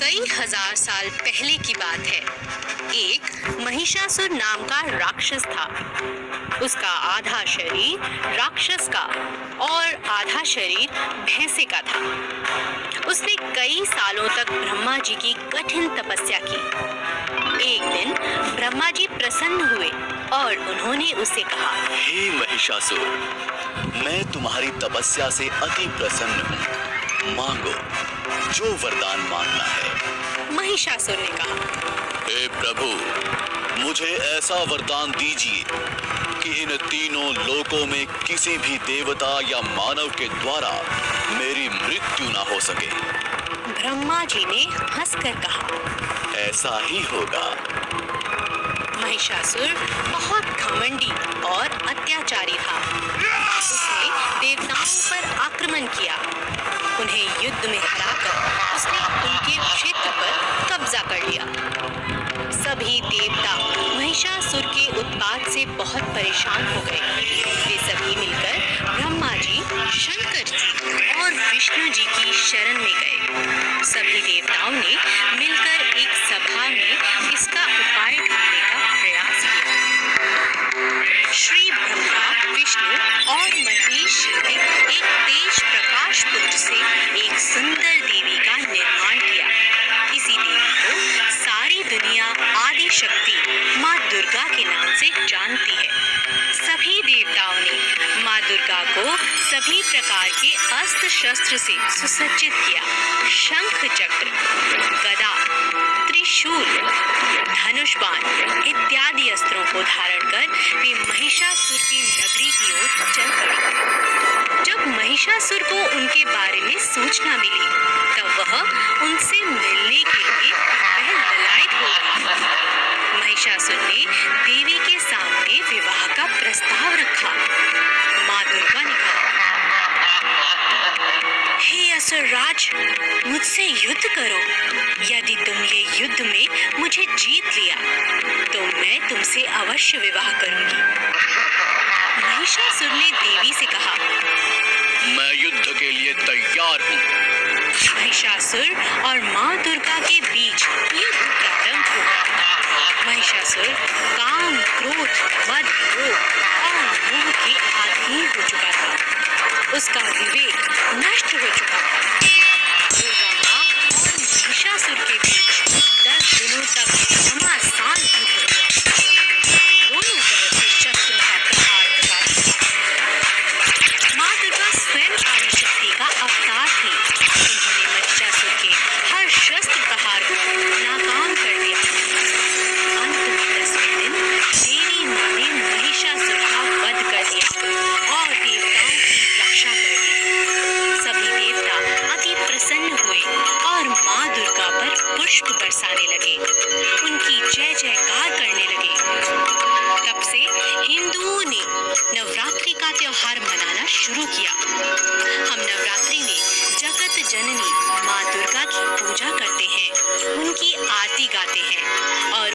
कई हजार साल पहले की बात है। एक महिषासुर नाम का राक्षस था। उसका आधा शरीर राक्षस का और आधा शरीर भैंसे का था। उसने कई सालों तक ब्रह्मा जी की कठिन तपस्या की। एक दिन ब्रह्मा जी प्रसन्न हुए और उन्होंने उसे कहा, हे महिषासुर, मैं तुम्हारी तपस्या से अति प्रसन्न हूँ। मांगो, जो वरदान मांगना है। महिषासुर ने कहा, हे प्रभु, मुझे ऐसा वरदान दीजिए कि इन तीनों लोकों में किसी भी देवता या मानव के द्वारा मेरी मृत्यु ना हो सके। ब्रह्मा जी ने हंसकर कहा, ऐसा ही होगा। महिषासुर बहुत घमंडी और अत्याचारी था। उसने देवताओं पर आक्रमण किया। उन्हें युद्ध में हराकर उसने उनके क्षेत्र पर कब्जा कर लिया। सभी देवता महिषासुर के उत्पात से बहुत परेशान हो गए। वे सभी मिलकर ब्रह्मा जी, शंकर जी और विष्णु जी की शरण में गए। सभी देवताओं ने मिलकर एक सभा में इसका उपाय ढूंढने का प्रयास किया। श्री ब्रह्मा, विष्णु और महेश ने एक तेज प्रकाश पुंज से एक सुंदर देवी का निर्माण किया। इसी देवी को सारी दुनिया आदि शक्ति माँ दुर्गा के नाम से जानती है। सभी देवताओं ने माँ दुर्गा को सभी प्रकार के अस्त्र शस्त्र से सुसज्जित किया। शंख चक्र, गदा, त्रिशूल, धनुष बाण इत्यादि अस्त्रों को धारण कर वे महिषासुर की नगरी की ओर चल पड़ी। जब महिषासुर को उनके बारे में सूचना मिली, तब वह उनसे मिलने के लिए ललायत हो गई। महिषासुर ने देवी के सामने विवाह का प्रस्ताव रखा। माँ दुर्गा ने कहा, हे असुरराज, मुझसे युद्ध करो। यदि तुम ये युद्ध में मुझे जीत लिया, तो मैं तुमसे अवश्य विवाह करूंगी। महिषासुर ने देवी से कहा, मैं युद्ध के लिए तैयार हूँ। महिषासुर और माँ दुर्गा के बीच युद्ध प्रारंभ हुआ। महिषासुर काम, क्रोध, मद, लोभ और मोह के अधीन हो चुका था। उसका विवेक नष्ट हो चुका था। दुर्गा माँ और महिषासुर के बीच 10 दिनों तक घमासान युद्ध हुआ। दोनों तरफ से शस्त्रों का प्रहार जारी था। माँ दुर्गा स्वयं आदि शक्ति का अवतार थी। उन्होंने महिषासुर के हर शस्त्र प्रहार को नाकाम कर दिया। अंत में 10वें दिन देवी माँ ने महिषासुर का वध कर दिया और देवताओं की रक्षा कर दी। सभी देवता अति प्रसन्न हुए और माँ दुर्गा पर पुष्प बरसाने लगे। उनकी जय जयकार करने लगे। तब से हिंदुओं ने नवरात्रि का त्योहार मनाना शुरू किया। हम नवरात्रि में जगत जननी माँ दुर्गा की पूजा करते हैं, उनकी आरती गाते हैं और